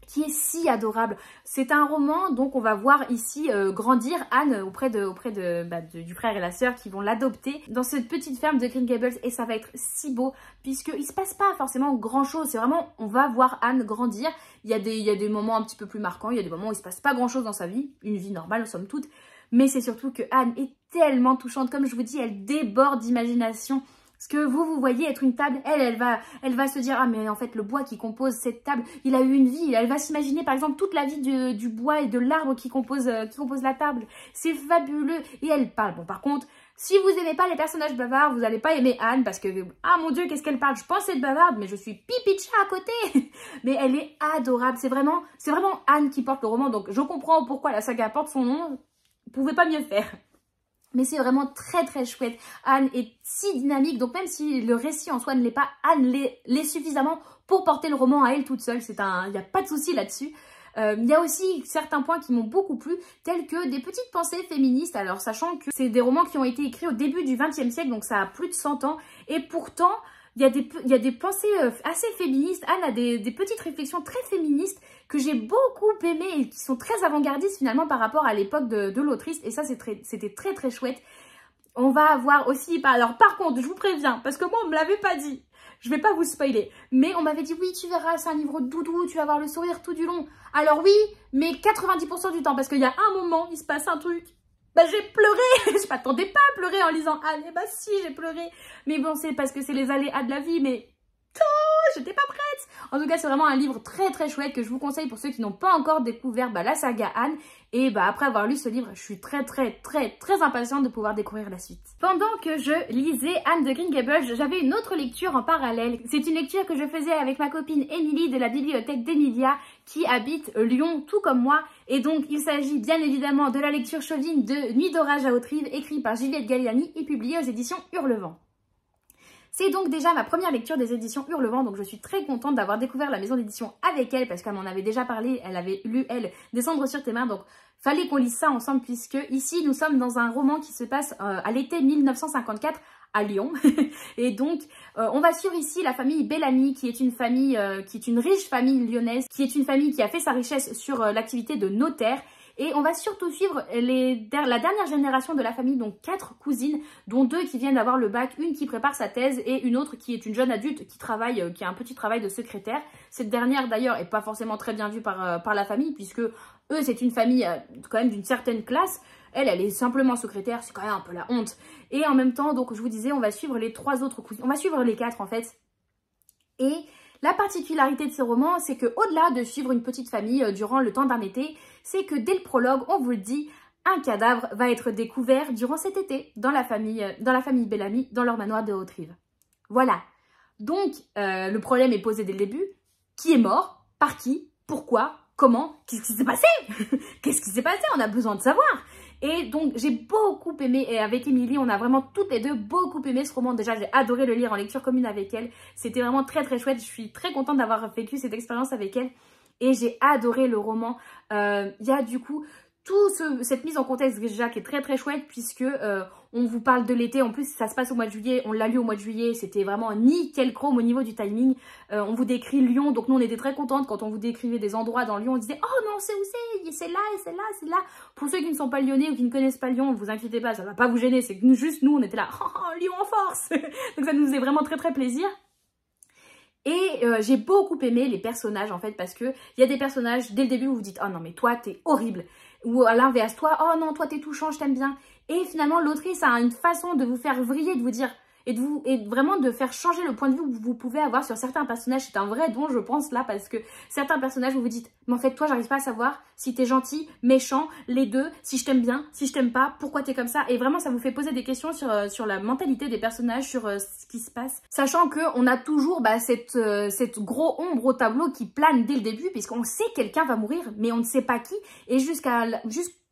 qui est si adorable. C'est un roman, donc on va voir ici grandir Anne auprès du frère et la sœur qui vont l'adopter dans cette petite ferme de Green Gables et ça va être si beau puisqu'il se passe pas forcément grand chose. C'est vraiment, on va voir Anne grandir. Il y a des moments un petit peu plus marquants, il y a des moments où il se passe pas grand chose dans sa vie, une vie normale somme toute, mais c'est surtout que Anne est tellement touchante, comme je vous dis, elle déborde d'imagination. Ce que vous voyez être une table, elle va se dire « Ah mais en fait le bois qui compose cette table, il a eu une vie. » Elle va s'imaginer par exemple toute la vie du bois et de l'arbre qui compose la table. C'est fabuleux. Et elle parle. Bon par contre, si vous n'aimez pas les personnages bavards, vous n'allez pas aimer Anne parce que « Ah mon Dieu, qu'est-ce qu'elle parle? Je pense être bavarde, mais je suis pipi de chat à côté. » Mais elle est adorable. C'est vraiment Anne qui porte le roman. Donc je comprends pourquoi la saga porte son nom. Vous pouvez pas mieux faire. Mais c'est vraiment très très chouette. Anne est si dynamique, donc même si le récit en soi ne l'est pas, Anne l'est suffisamment pour porter le roman à elle toute seule. Il n'y a pas de souci là-dessus. Il y a aussi certains points qui m'ont beaucoup plu, tels que des petites pensées féministes. Alors sachant que c'est des romans qui ont été écrits au début du XXe siècle, donc ça a plus de 100 ans. Et pourtant, il y a des pensées assez féministes. Anne a des petites réflexions très féministes que j'ai beaucoup aimées et qui sont très avant-gardistes finalement par rapport à l'époque de l'autrice. Et ça, c'était très très chouette. On va avoir aussi... Alors par contre, je vous préviens, parce que moi, on me l'avait pas dit. Je vais pas vous spoiler. Mais on m'avait dit, oui, tu verras, c'est un livre de doudou, tu vas avoir le sourire tout du long. Alors oui, mais 90% du temps, parce qu'il y a un moment, il se passe un truc. Bah j'ai pleuré, je m'attendais pas à pleurer en lisant Anne, et bah si j'ai pleuré, mais bon c'est parce que c'est les aléas de la vie, mais j'étais pas prête. En tout cas c'est vraiment un livre très très chouette que je vous conseille pour ceux qui n'ont pas encore découvert la saga Anne, et après avoir lu ce livre, je suis très impatiente de pouvoir découvrir la suite. Pendant que je lisais Anne de Green Gables, j'avais une autre lecture en parallèle. C'est une lecture que je faisais avec ma copine Émilie de la bibliothèque d'Emilia, qui habite Lyon tout comme moi, et donc il s'agit bien évidemment de la lecture chauvine de Nuit d'orage à Haute-Rive, écrite par Juliette Galliani et publiée aux éditions Hurlevent. C'est donc déjà ma première lecture des éditions Hurlevent, donc je suis très contente d'avoir découvert la maison d'édition avec elle, parce qu'elle m'en avait déjà parlé, elle avait lu, elle, Descendre sur tes mains, donc fallait qu'on lise ça ensemble, puisque ici nous sommes dans un roman qui se passe à l'été 1954 à Lyon, et donc on va suivre ici la famille Bellamy, qui est une famille, qui est une riche famille lyonnaise, qui est une famille qui a fait sa richesse sur l'activité de notaire. Et on va surtout suivre la dernière génération de la famille, donc 4 cousines, dont 2 qui viennent d'avoir le bac, une qui prépare sa thèse et une autre qui est une jeune adulte qui travaille, qui a un petit travail de secrétaire. Cette dernière d'ailleurs est pas forcément très bien vue par la famille, puisque eux c'est une famille quand même d'une certaine classe. Elle est simplement secrétaire, c'est quand même un peu la honte. Et en même temps, donc je vous disais, on va suivre les 3 autres cousines, on va suivre les 4 en fait. Et la particularité de ce roman, c'est qu'au-delà de suivre une petite famille durant le temps d'un été, c'est que dès le prologue, on vous le dit, un cadavre va être découvert durant cet été dans la famille Bellamy, dans leur manoir de Haute-Rive. Voilà. Donc, le problème est posé dès le début. Qui est mort? Par qui? Pourquoi? Comment? Qu'est-ce qui s'est passé? Qu'est-ce qui s'est passé? On a besoin de savoir. Et donc, j'ai beaucoup aimé, et avec Émilie, on a vraiment toutes les deux beaucoup aimé ce roman. Déjà, j'ai adoré le lire en lecture commune avec elle. C'était vraiment très très chouette. Je suis très contente d'avoir vécu cette expérience avec elle. Et j'ai adoré le roman. Il y a du coup cette mise en contexte déjà qui est très très chouette, puisque on vous parle de l'été. En plus ça se passe au mois de juillet, on l'a lu au mois de juillet, c'était vraiment nickel chrome au niveau du timing. On vous décrit Lyon, donc nous on était très contentes quand on vous décrivait des endroits dans Lyon. On disait oh non c'est où c'est là et c'est là, c'est là. Pour ceux qui ne sont pas lyonnais ou qui ne connaissent pas Lyon, ne vous inquiétez pas, ça va pas vous gêner, c'est que juste nous on était là oh, Lyon en force. Donc ça nous faisait vraiment très très plaisir. Et j'ai beaucoup aimé les personnages en fait, parce que il y a des personnages dès le début où vous dites oh non mais toi t'es horrible, ou à l'inverse toi oh non toi t'es touchant, je t'aime bien. Et finalement l'autrice a une façon de vous faire vriller, de vous dire et vraiment de faire changer le point de vue que vous pouvez avoir sur certains personnages. C'est un vrai don je pense là, parce que certains personnages vous vous dites mais en fait toi j'arrive pas à savoir si t'es gentil, méchant, les deux, si je t'aime bien, si je t'aime pas, pourquoi t'es comme ça. Et vraiment ça vous fait poser des questions sur la mentalité des personnages, sur ce qui se passe, sachant qu'on a toujours cette gros ombre au tableau qui plane dès le début, puisqu'on sait que quelqu'un va mourir mais on ne sait pas qui. Et jusque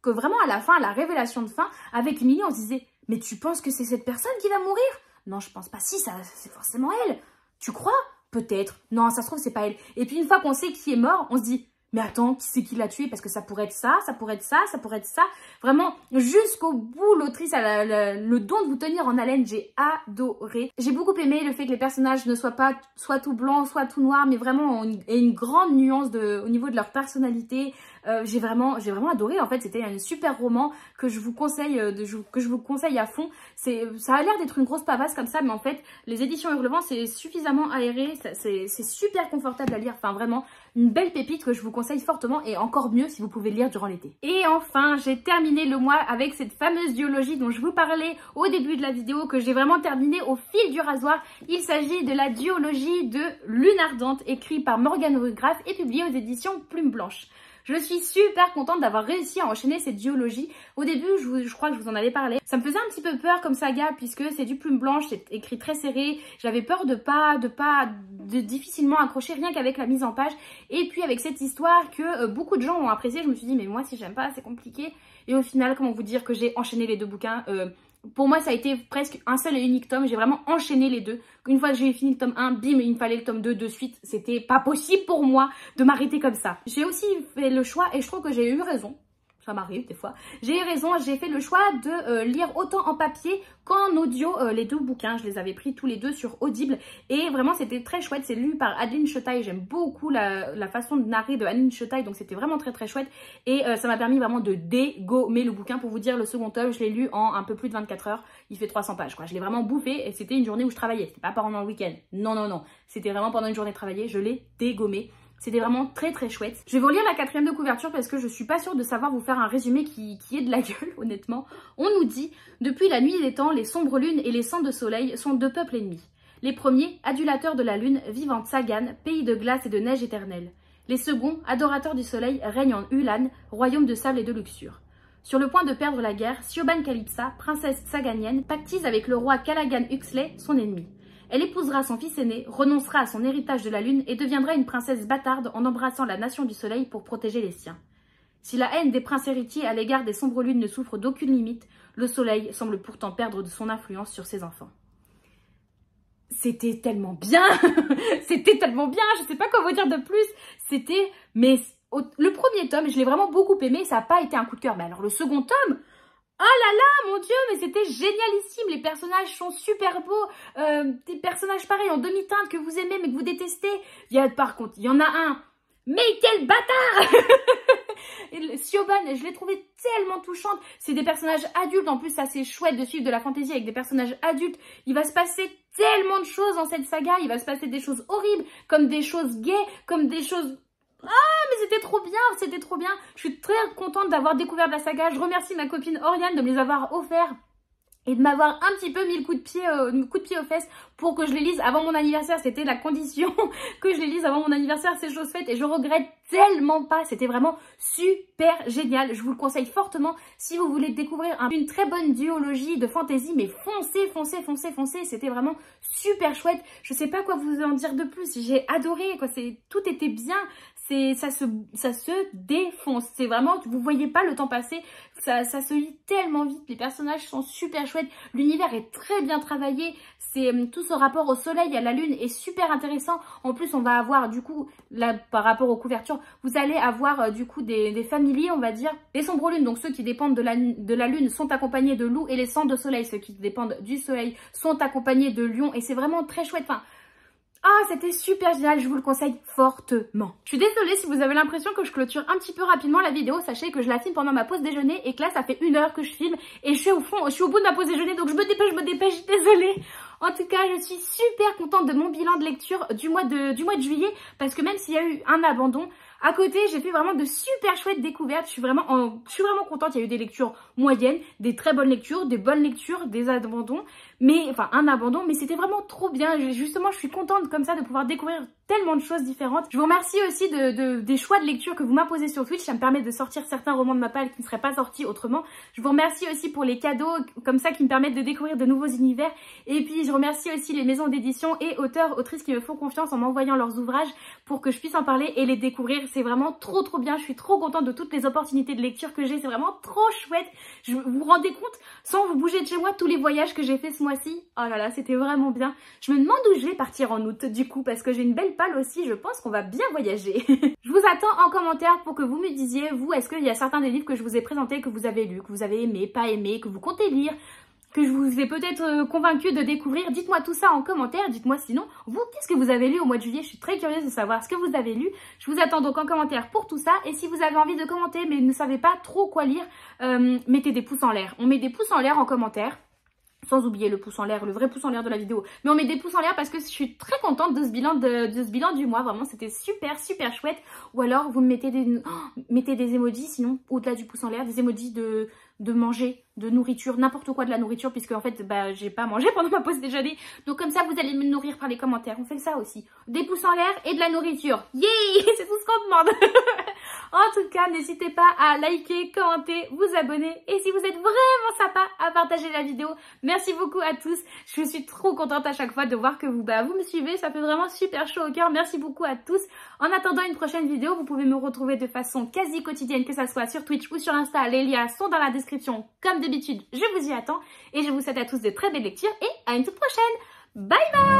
vraiment à la fin, à la révélation de fin, avec Émilie on se disait mais tu penses que c'est cette personne qui va mourir? Non, je pense pas. Si, c'est forcément elle. Tu crois? Peut-être. Non, ça se trouve, c'est pas elle. Et puis, une fois qu'on sait qui est mort, on se dit, mais attends, qui c'est qui l'a tué? Parce que ça pourrait être ça, ça pourrait être ça, ça pourrait être ça. Vraiment, jusqu'au bout, l'autrice a le don de vous tenir en haleine. J'ai adoré. J'ai beaucoup aimé le fait que les personnages ne soient pas soit tout blanc, soit tout noir, mais vraiment une grande nuance au niveau de leur personnalité. J'ai vraiment adoré. En fait, c'était un super roman que je vous conseille, à fond. Ça a l'air d'être une grosse pavasse comme ça, mais en fait, les éditions Hurlevent, c'est suffisamment aéré, c'est super confortable à lire. Enfin, vraiment, une belle pépite que je vous conseille fortement, et encore mieux si vous pouvez lire durant l'été. Et enfin, j'ai terminé le mois avec cette fameuse duologie dont je vous parlais au début de la vidéo, que j'ai vraiment terminée au fil du rasoir. Il s'agit de la duologie de Lune ardente, écrite par Morgane Rugraff et publiée aux éditions Plume Blanche. Je suis super contente d'avoir réussi à enchaîner cette duologie. Au début, je crois que je vous en avais parlé. Ça me faisait un petit peu peur comme saga, puisque c'est du Plume Blanche, c'est écrit très serré. J'avais peur de difficilement accrocher, rien qu'avec la mise en page. Et puis avec cette histoire que beaucoup de gens ont appréciée, je me suis dit mais moi si j'aime pas, c'est compliqué. Et au final, comment vous dire que j'ai enchaîné les deux bouquins. Pour moi, ça a été presque un seul et unique tome. J'ai vraiment enchaîné les deux. Une fois que j'ai fini le tome 1, bim, il me fallait le tome 2 de suite. C'était pas possible pour moi de m'arrêter comme ça. J'ai aussi fait le choix, et je trouve que j'ai eu raison. ça m'arrive des fois. J'ai eu raison, j'ai fait le choix de lire autant en papier qu'en audio les deux bouquins. Je les avais pris tous les deux sur Audible et vraiment c'était très chouette. C'est lu par Adeline Chotaille. J'aime beaucoup la façon de narrer de Adeline Chotaille, donc c'était vraiment très chouette. Et ça m'a permis vraiment de dégommer le bouquin. Pour vous dire, le second tome, je l'ai lu en un peu plus de 24 heures. Il fait 300 pages quoi. Je l'ai vraiment bouffé et c'était une journée où je travaillais. C'était pas pendant le week-end. Non, non, non. C'était vraiment pendant une journée de travailler. Je l'ai dégommé. C'était vraiment très chouette. Je vais vous lire la 4e de couverture parce que je suis pas sûre de savoir vous faire un résumé qui est de la gueule, honnêtement. On nous dit « Depuis la nuit des temps, les sombres lunes et les sangs de soleil sont deux peuples ennemis. Les premiers, adulateurs de la lune, vivent en Tsagan, pays de glace et de neige éternelle. Les seconds, adorateurs du soleil, règnent en Ulan, royaume de sable et de luxure. Sur le point de perdre la guerre, Siobhan Calypsa, princesse tsaganienne, pactise avec le roi Callaghan Huxley, son ennemi. Elle épousera son fils aîné, renoncera à son héritage de la lune et deviendra une princesse bâtarde en embrassant la nation du soleil pour protéger les siens. Si la haine des princes héritiers à l'égard des sombres lunes ne souffre d'aucune limite, le soleil semble pourtant perdre de son influence sur ses enfants. » C'était tellement bien. C'était tellement bien, je sais pas quoi vous dire de plus. C'était, mais le premier tome, je l'ai vraiment beaucoup aimé, ça n'a pas été un coup de cœur. Mais alors le second tome, oh là là, mon Dieu, mais c'était génialissime. Les personnages sont super beaux. Des personnages pareils en demi-teinte que vous aimez mais que vous détestez. Par contre, il y en a un. Mais quel bâtard. Siobhan, je l'ai trouvée tellement touchante. C'est des personnages adultes. En plus, ça c'est chouette de suivre de la fantaisie avec des personnages adultes. Il va se passer tellement de choses dans cette saga. Il va se passer des choses horribles, comme des choses gays, comme des choses... Ah, mais c'était trop bien, c'était trop bien. Je suis très contente d'avoir découvert la saga. Je remercie ma copine Oriane de me les avoir offerts et de m'avoir un petit peu mis le coup de pied aux fesses pour que je les lise avant mon anniversaire. C'était la condition que je les lise avant mon anniversaire, c'est chose faite et je regrette tellement pas. C'était vraiment super génial. Je vous le conseille fortement si vous voulez découvrir une très bonne duologie de fantasy, mais foncez. C'était vraiment super chouette. Je sais pas quoi vous en dire de plus. J'ai adoré, quoi. Tout était bien. Ça se défonce. C'est vraiment, vous voyez pas le temps passer. Ça se lit tellement vite. Les personnages sont super chouettes. L'univers est très bien travaillé. Tout ce rapport au soleil, à la lune est super intéressant. En plus, on va avoir du coup, là, par rapport aux couvertures, vous allez avoir du coup des familiers, on va dire. Les sombres lunes, donc ceux qui dépendent de la lune, sont accompagnés de loups. Et les sangs de soleil, ceux qui dépendent du soleil, sont accompagnés de lions. Et c'est vraiment très chouette. Enfin, ah, c'était super génial, je vous le conseille fortement. Je suis désolée si vous avez l'impression que je clôture un petit peu rapidement la vidéo. Sachez que je la filme pendant ma pause déjeuner et que là, ça fait 1 heure que je filme. Et je suis au bout de ma pause déjeuner, donc je me dépêche, je suis désolée. En tout cas, je suis super contente de mon bilan de lecture du mois de juillet. Parce que même s'il y a eu un abandon, à côté, j'ai fait vraiment de super chouettes découvertes. Je suis vraiment contente. Il y a eu des lectures moyennes, des très bonnes lectures, des bonnes lectures, des abandons. Enfin, un abandon, mais c'était vraiment trop bien. Justement, je suis contente comme ça de pouvoir découvrir tellement de choses différentes. Je vous remercie aussi des choix de lecture que vous m'imposez sur Twitch. Ça me permet de sortir certains romans de ma palle qui ne seraient pas sortis autrement. Je vous remercie aussi pour les cadeaux comme ça qui me permettent de découvrir de nouveaux univers. Et puis, je remercie aussi les maisons d'édition et auteurs, autrices qui me font confiance en m'envoyant leurs ouvrages pour que je puisse en parler et les découvrir. C'est vraiment trop bien. Je suis trop contente de toutes les opportunités de lecture que j'ai. C'est vraiment trop chouette. Vous vous rendez compte, sans vous bouger de chez moi, tous les voyages que j'ai fait ce mois-ci. Oh là là, c'était vraiment bien. Je me demande où je vais partir en août du coup parce que j'ai une belle palle aussi. Je pense qu'on va bien voyager. Je vous attends en commentaire pour que vous me disiez, vous, est-ce qu'il y a certains des livres que je vous ai présentés, que vous avez lus, que vous avez aimé, pas aimé, que vous comptez lire, que je vous ai peut-être convaincu de découvrir. Dites-moi tout ça en commentaire. Dites-moi sinon, vous, qu'est-ce que vous avez lu au mois de juillet? Je suis très curieuse de savoir ce que vous avez lu. Je vous attends donc en commentaire pour tout ça. Et si vous avez envie de commenter mais ne savez pas trop quoi lire, mettez des pouces en l'air. On met des pouces en l'air en commentaire. Sans oublier le pouce en l'air, le vrai pouce en l'air de la vidéo. Mais on met des pouces en l'air parce que je suis très contente de ce bilan du mois. Vraiment, c'était super chouette. Ou alors, vous me mettez des emojis, sinon, au-delà du pouce en l'air, des emojis de manger, de nourriture, n'importe quoi de la nourriture, puisque en fait, j'ai pas mangé pendant ma pause déjeuner. Donc comme ça, vous allez me nourrir par les commentaires. On fait ça aussi. Des pouces en l'air et de la nourriture. Yeah. C'est tout ce qu'on demande. En tout cas, n'hésitez pas à liker, commenter, vous abonner. Et si vous êtes vraiment sympa, à partager la vidéo. Merci beaucoup à tous. Je suis trop contente à chaque fois de voir que vous me suivez. Ça fait vraiment super chaud au cœur. Merci beaucoup à tous. En attendant une prochaine vidéo, vous pouvez me retrouver de façon quasi quotidienne, que ça soit sur Twitch ou sur Insta. Les liens sont dans la description. Comme d'habitude, je vous y attends. Et je vous souhaite à tous de très belles lectures et à une toute prochaine. Bye bye!